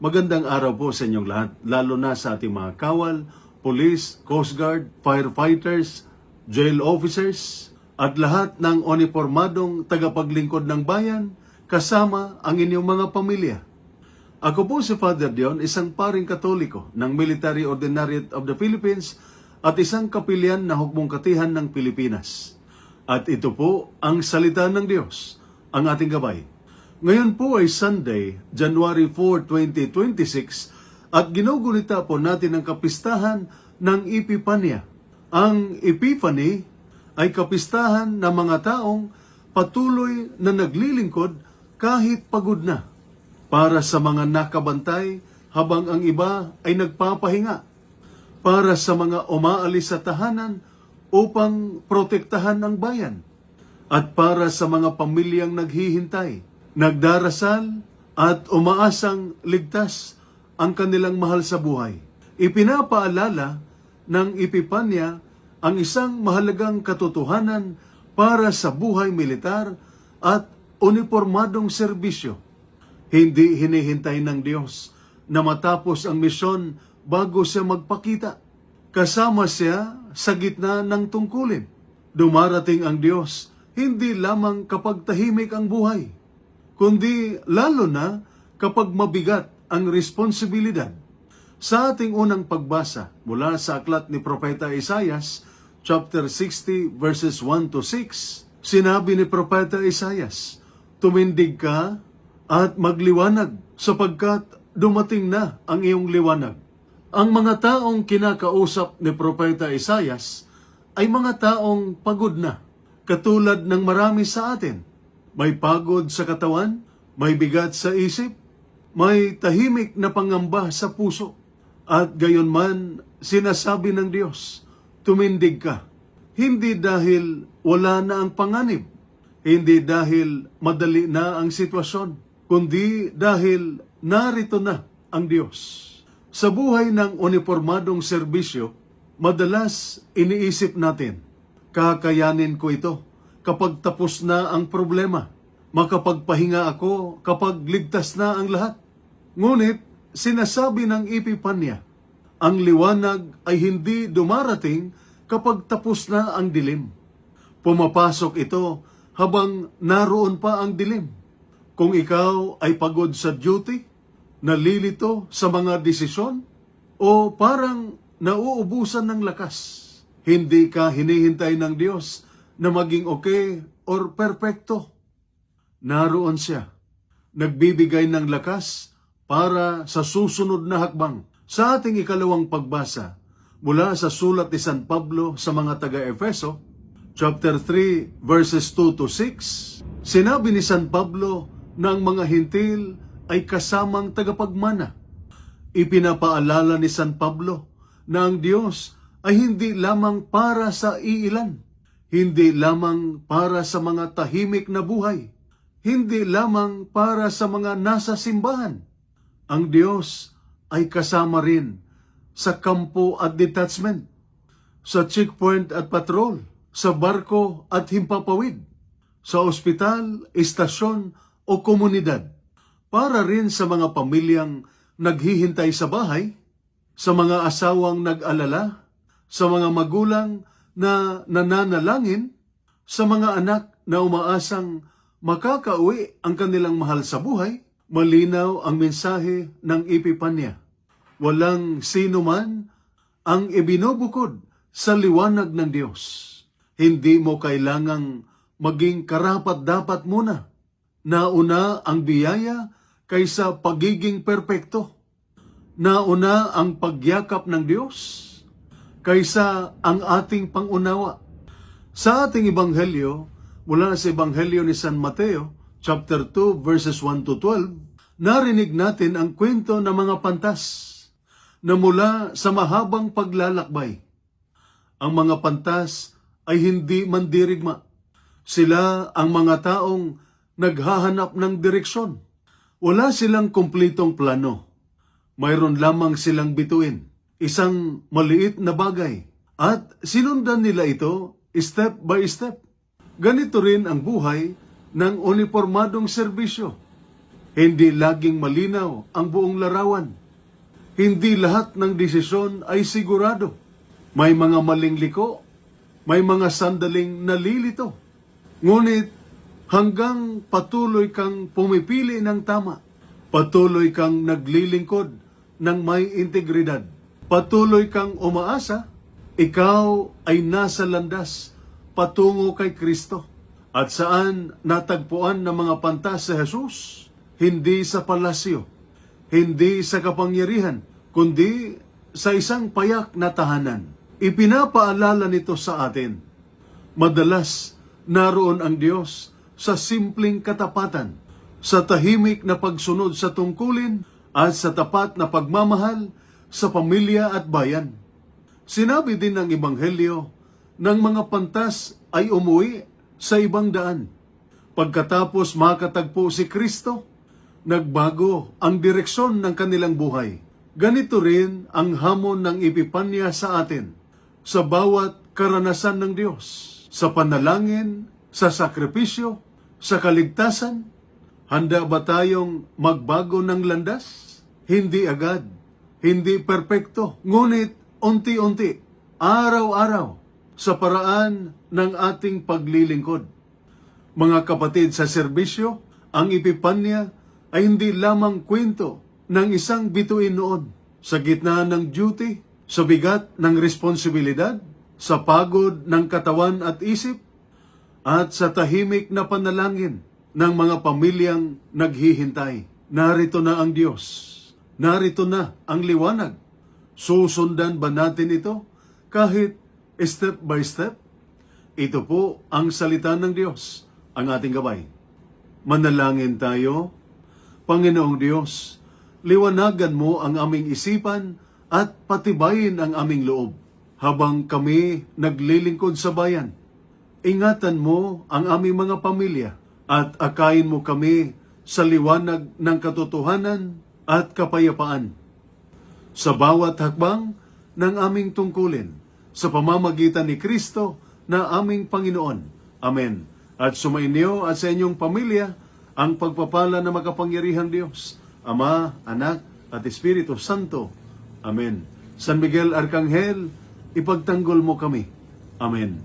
Magandang araw po sa inyong lahat, lalo na sa ating mga kawal, police, coast guard, firefighters, jail officers, at lahat ng uniformadong tagapaglingkod ng bayan, kasama ang inyong mga pamilya. Ako po si Father Dion, isang paring katoliko ng Military Ordinariate of the Philippines at isang kapilyan na hukbong katihan ng Pilipinas. At ito po ang salita ng Diyos, ang ating gabay. Ngayon po ay Sunday, January 4, 2026 at ginugunita po natin ang kapistahan ng Epifania. Ang Epiphany ay kapistahan ng mga taong patuloy na naglilingkod kahit pagod na para sa mga nakabantay habang ang iba ay nagpapahinga, para sa mga umaalis sa tahanan upang protektahan ang bayan, at para sa mga pamilyang naghihintay, nagdarasal at umaasang ligtas ang kanilang mahal sa buhay. Ipinapaalala ng Epifania ang isang mahalagang katotohanan para sa buhay militar at uniformadong serbisyo. Hindi hinihintay ng Diyos na matapos ang misyon bago siya magpakita. Kasama siya sa gitna ng tungkulin. Dumarating ang Diyos hindi lamang kapag tahimik ang buhay, kundi lalo na kapag mabigat ang responsibilidad. Sa ating unang pagbasa mula sa aklat ni Propeta Isaias, chapter 60, verses 1 to 6, sinabi ni Propeta Isaias, "Tumindig ka at magliwanag, sapagkat dumating na ang iyong liwanag." Ang mga taong kinakausap ni Propeta Isaias ay mga taong pagod na, katulad ng marami sa atin. May pagod sa katawan, may bigat sa isip, may tahimik na pangamba sa puso. At gayon man, sinasabi ng Diyos, tumindig ka. Hindi dahil wala na ang panganib, hindi dahil madali na ang sitwasyon, kundi dahil narito na ang Diyos. Sa buhay ng uniformadong serbisyo, madalas iniisip natin, kakayanin ko ito kapag tapos na ang problema. Makapagpahinga ako kapag ligtas na ang lahat. Ngunit, sinasabi ng Epifania, ang liwanag ay hindi dumarating kapag tapos na ang dilim. Pumapasok ito habang naroon pa ang dilim. Kung ikaw ay pagod sa duty, nalilito sa mga desisyon, o parang nauubusan ng lakas, hindi ka hinihintay ng Diyos na maging okay or perpekto. Naroon siya, nagbibigay ng lakas para sa susunod na hakbang. Sa ating ikalawang pagbasa, mula sa sulat ni San Pablo sa mga taga-Efeso, chapter 3, verses 2 to 6, sinabi ni San Pablo na ang mga hintil ay kasamang tagapagmana. Ipinapaalala ni San Pablo na ang Diyos ay hindi lamang para sa iilan, hindi lamang para sa mga tahimik na buhay, hindi lamang para sa mga nasa simbahan. Ang Diyos ay kasama rin sa kampo at detachment, sa checkpoint at patrol, sa barko at himpapawid, sa ospital, istasyon o komunidad, para rin sa mga pamilyang naghihintay sa bahay, sa mga asawang nag-alala, sa mga magulang na nananalangin, sa mga anak na umaasang makakauwi ang kanilang mahal sa buhay. Malinaw ang mensahe ng Epifania. Walang sino man ang ibinubukod sa liwanag ng Diyos. Hindi mo kailangang maging karapat-dapat muna. Nauna ang biyaya kaysa pagiging perpekto. Nauna ang pagyakap ng Diyos kaysa ang ating pangunawa. Sa ating ebanghelyo, mula sa ebanghelyo ni San Mateo, chapter 2, verses 1 to 12, narinig natin ang kwento ng mga pantas na mula sa mahabang paglalakbay. Ang mga pantas ay hindi mandirigma. Sila ang mga taong naghahanap ng direksyon. Wala silang kumplitong plano. Mayroon lamang silang bituin, isang maliit na bagay, at sinundan nila ito step by step. Ganito rin ang buhay ng uniformadong serbisyo. Hindi laging malinaw ang buong larawan. Hindi lahat ng desisyon ay sigurado. May mga maling liko, may mga sandaling nalilito. Ngunit hanggang patuloy kang pumipili ng tama, patuloy kang naglilingkod ng may integridad, patuloy kang umaasa, ikaw ay nasa landas patungo kay Kristo. At saan natagpuan ng mga pantas si Jesus? Hindi sa palasyo, hindi sa kapangyarihan, kundi sa isang payak na tahanan. Ipinapaalala nito sa atin. Madalas naroon ang Diyos sa simpleng katapatan, sa tahimik na pagsunod sa tungkulin at sa tapat na pagmamahal sa pamilya at bayan. Sinabi din ng Ebanghelyo ng mga pantas ay umuwi sa ibang daan. Pagkatapos makatagpo si Kristo, nagbago ang direksyon ng kanilang buhay. Ganito rin ang hamon ng Epipanya sa atin, sa bawat karanasan ng Diyos, sa panalangin, sa sakripisyo, sa kaligtasan. Handa ba tayong magbago ng landas? Hindi agad, hindi perpekto, ngunit unti-unti, araw-araw, sa paraan ng ating paglilingkod. Mga kapatid sa serbisyo, ang Epipanya ay hindi lamang kwento ng isang bituin noon. Sa gitna ng duty, sa bigat ng responsibilidad, sa pagod ng katawan at isip, at sa tahimik na panalangin ng mga pamilyang naghihintay. Narito na ang Diyos. Narito na ang liwanag. Susundan ba natin ito kahit step by step? Ito po ang salita ng Diyos, ang ating gabay. Manalangin tayo. Panginoong Diyos, liwanagan mo ang aming isipan at patibayin ang aming loob. Habang kami naglilingkod sa bayan, ingatan mo ang aming mga pamilya at akayin mo kami sa liwanag ng katotohanan at kapayapaan. Sa bawat hakbang ng aming tungkulin, sa pamamagitan ni Kristo na aming Panginoon. Amen. At sumainyo at sa inyong pamilya ang pagpapala na makapangyarihang Diyos, Ama, Anak, at Espiritu Santo. Amen. San Miguel Arcangel, ipagtanggol mo kami. Amen.